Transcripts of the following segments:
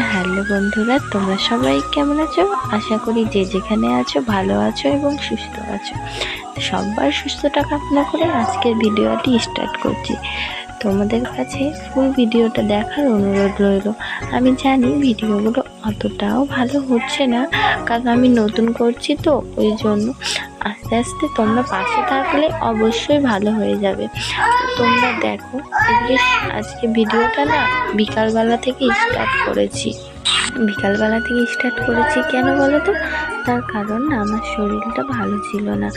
Hello বন্ধুরা, তোমরা সবাই কেমন আছো? আশা করি যে যেখানে আছো ভালো আছো এবং সুস্থ আছো। সবার সুস্থতা কামনা করে আজকের ভিডিওটি স্টার্ট করছি। তোমাদের কাছে ফুল ভিডিওটা দেখার অনুরোধ রইল। আমি জানি ভিডিওগুলো অতটাও ভালো হচ্ছে না, কারণ আমি নতুন করছি তো, ওই জন্য আস্তে আস্তে তোমরা পাশে থাকলে অবশ্যই ভালো হয়ে যাবে। তোমরা দেখো, এদিকে আজকে ভিডিওটা না বিকালবেলা থেকে স্টার্ট করেছি। কেন বলো তো? তার কারণ না, আমার শরীরটা ভালো ছিল না,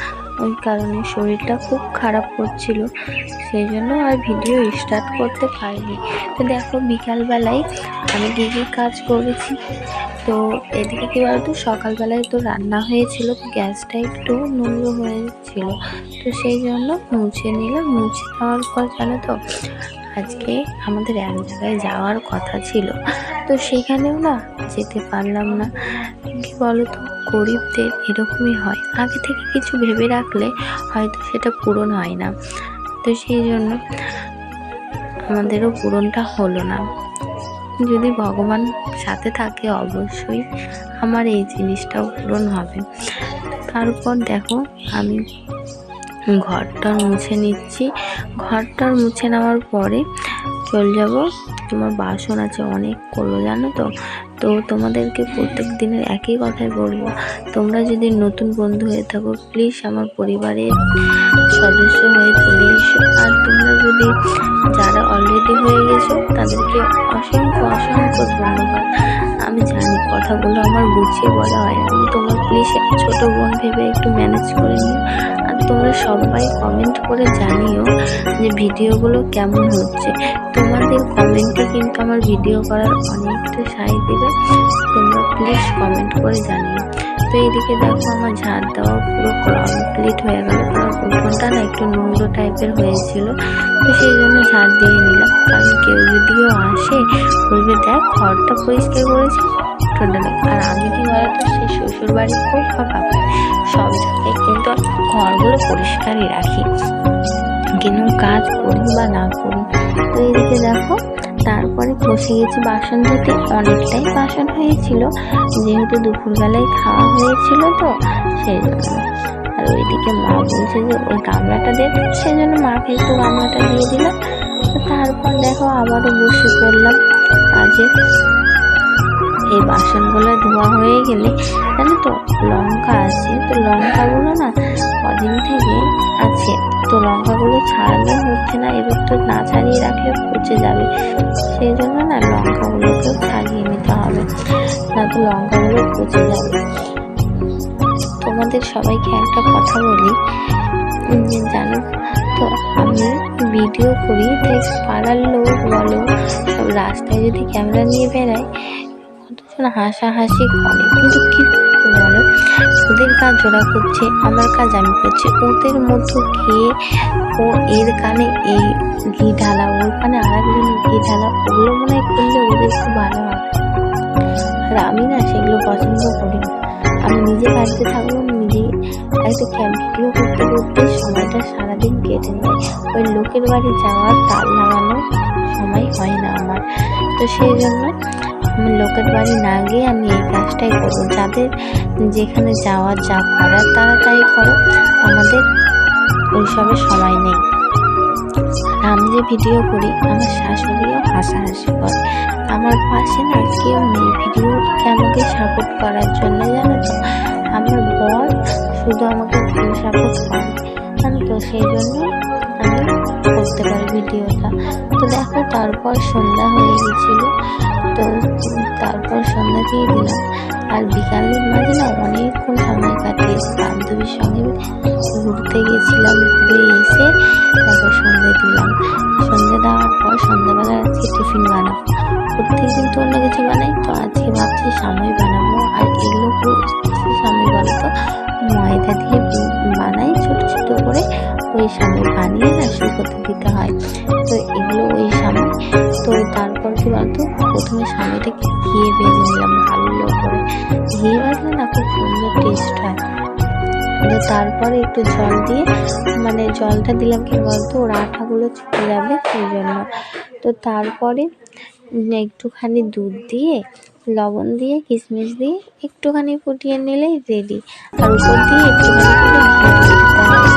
ওই কারণে শরীরটা খুব খারাপ করছিল, সেই জন্য আর ভিডিও স্টার্ট করতে পারিনি। তো দেখো বিকালবেলায় আমি কী কী কাজ করেছি। তো এদিকে কী বলতো, সকালবেলায় তো রান্না হয়েছিল, তো গ্যাসটা একটু নোংরা হয়েছিল, তো সেই জন্য মুছে নিলাম। মুছে দেওয়ার পর জানো তো, আজকে আমাদের এক জায়গায় যাওয়ার কথা ছিল, তো সেখানেও না যেতে পারলাম না। কি বলতো, গরিবদের এরকমই হয়, আগে থেকে কিছু ভেবে রাখলে হয়তো সেটা পূরণ হয় না, তো সেই জন্য আমাদেরও পূরণটা হলো না। যদি ভগবান সাথে থাকে অবশ্যই আমার এই জিনিসটাও পূরণ হবে। তারপর দেখো আমি ঘরটা মুছে নিচ্ছি। ঘরটা মুছে নেওয়ার পরে চলে যাব, তোমার বাসন আছে অনেক করবো জানো তো। তো তোমাদেরকে প্রত্যেক দিনের একই কথাই বলবো, তোমরা যদি নতুন বন্ধু হয়ে থাকো প্লিজ আমার পরিবারের সদস্য হয়ে চলে এসো। আর তোমরা যদি যারা অলরেডি হয়ে গেছো তাদেরকে অসংখ্য অসংখ্য ধন্যবাদ। আমি জানি কথাগুলো আমার গুছিয়ে বলা হয় না, তোমরা প্লিজ ছোটো বোন ভেবে একটু ম্যানেজ করে নিও। আর তোমরা সবাই কমেন্ট করে জানিও যে ভিডিওগুলো কেমন হচ্ছে। তোমাদের কমেন্টে কিন্তু আমার ভিডিও করার অনেকটা সাহায্য দেবে, তোমরা প্লিজ কমেন্ট করে জানিও। তো এইদিকে দেখো আমার ঝাড় দেওয়া পুরো কমপ্লিট হয়ে গেল, কারণ উঠোনটা না একটু নোংরা টাইপের হয়েছিল, তো সেই জন্য ঝাড় দিয়ে নিলাম। কারণ কেউ যদিও আসে বলবে দেখ ঘরটা পরিষ্কার করেছি, উঠোনটা নেই। আর আমি কি বলতো, সে শ্বশুর বাড়ি হোক বা বাবা, সব জায়গায় কিন্তু ঘরগুলো পরিষ্কারই রাখি, কিন্তু কাজ করি বা না করি। তো এইদিকে দেখো তারপরে বসে গেছি বাসন ধুতে। অনেকটাই বাসন হয়েছিল, যেহেতু দুপুরবেলায় খাওয়া হয়েছিল, তো সেই জন্য। আর ওইদিকে মা বলছে যে ওই গামলাটা দে, সেই জন্য মাকে একটু গামলাটা দিয়ে দিলাম। তো তারপর দেখো আবারও বসে পড়লাম কাজে। এই বাসনগুলো ধোয়া হয়ে গেলে জানো তো লঙ্কা আছে, তো লঙ্কাগুলো না কদিন থেকে আছে, তো লঙ্কাগুলো ছাড়ানো হচ্ছে না। এবার তো না ছাড়িয়ে রাখলে পচে যাবে, সেই জন্য না লঙ্কাগুলোকেও ছাড়িয়ে নিতে হবে, না তো লঙ্কাগুলো পচে যাবে। তোমাদের সবাইকে একটা কথা বলি, জানো তো আমি ভিডিও করি, তাই পাড়ার লোক বলো সব রাস্তায় যদি ক্যামেরা নিয়ে বেড়ায় কতজন হাসাহাসি করে, কিন্তু কি বলো, ওদের কাজ ওরা করছে, আমার কাজ আমি করছি। ওদের মতো খেয়ে ও এর কানে এই ঘি ঢালা, ওর কানে আর একজনের ঘি ঢালা, ওগুলো মনে হয় করলে ওদের খুব ভালো হবে। আর আমি না সেগুলো পছন্দ করি না। আমি নিজে বাড়িতে থাকবো, নিজে একটা ভিডিও করতে করতে সময়টা সারাদিন কেটে যায়, ওই লোকের বাড়ি যাওয়ার তাল লাগানোর সময় হয় না আমার। তো সেই জন্য আমি লোকের বাড়ি না গিয়ে আমি এই কাজটাই করবো। যাদের যেখানে যাওয়ার যা করার তারা তাই করো, আমাদের ওইসবের সময় নেই। আমি যে ভিডিও করি আমার শাশুড়িও হাসাহাসি করে, আমার পাশে না কেউ নেই ভিডিওকে আমাকে সাপোর্ট করার জন্য, জানো তো। আমার বর শুধু আমাকে সাপোর্ট করে, জানো তো, সেই জন্য আমি করতে পারি ভিডিওটা। তো দেখো তারপর সন্ধ্যা হয়ে গেছিলো, তো তারপর সন্ধ্যা দিয়ে দিলাম। আর বিকালের মাঝে না অনেকক্ষণ সময় কাটিয়েছি, বান্ধবীর সঙ্গে ঘুরতে গেছিলাম, ঘুরে এসে দেখো সন্ধ্যে দিলাম। সন্ধ্যে দেওয়ার পর সন্ধ্যাবেলা আজকে টিফিন বানাবো, প্রত্যেকদিন তো অন্য কিছু বানাই, তো আজকে ভাবছি সাময় বানাবো। আর এগুলো সাময় বলো তো ময়দা দিয়ে বানাই ছোটো ছোটো করে, ওই সাময় বানিয়ে না শুকোতে দিতে হয়, তো এগুলো ওই সাময়। তো তারপর কি বলতো, প্রথমে সাময়টাকে ঘিয়ে ভেজে নিলাম ভালো করে, ঘিয়ে ভাজলে না খুব সুন্দর টেস্ট হয়। তো তারপরে একটু জল দিয়ে, মানে জলটা দিলাম কি বলতো ওর আঠাগুলো চলে যাবে, সেই জন্য। তো তারপরে একটুখানি দুধ দিয়ে, লবণ দিয়ে, কিশমিশ দিয়ে একটুখানি ফুটিয়ে নিলেই রেডি। আর উপর দিয়ে একটুখানি করে ঘি দিয়ে দিতে হবে।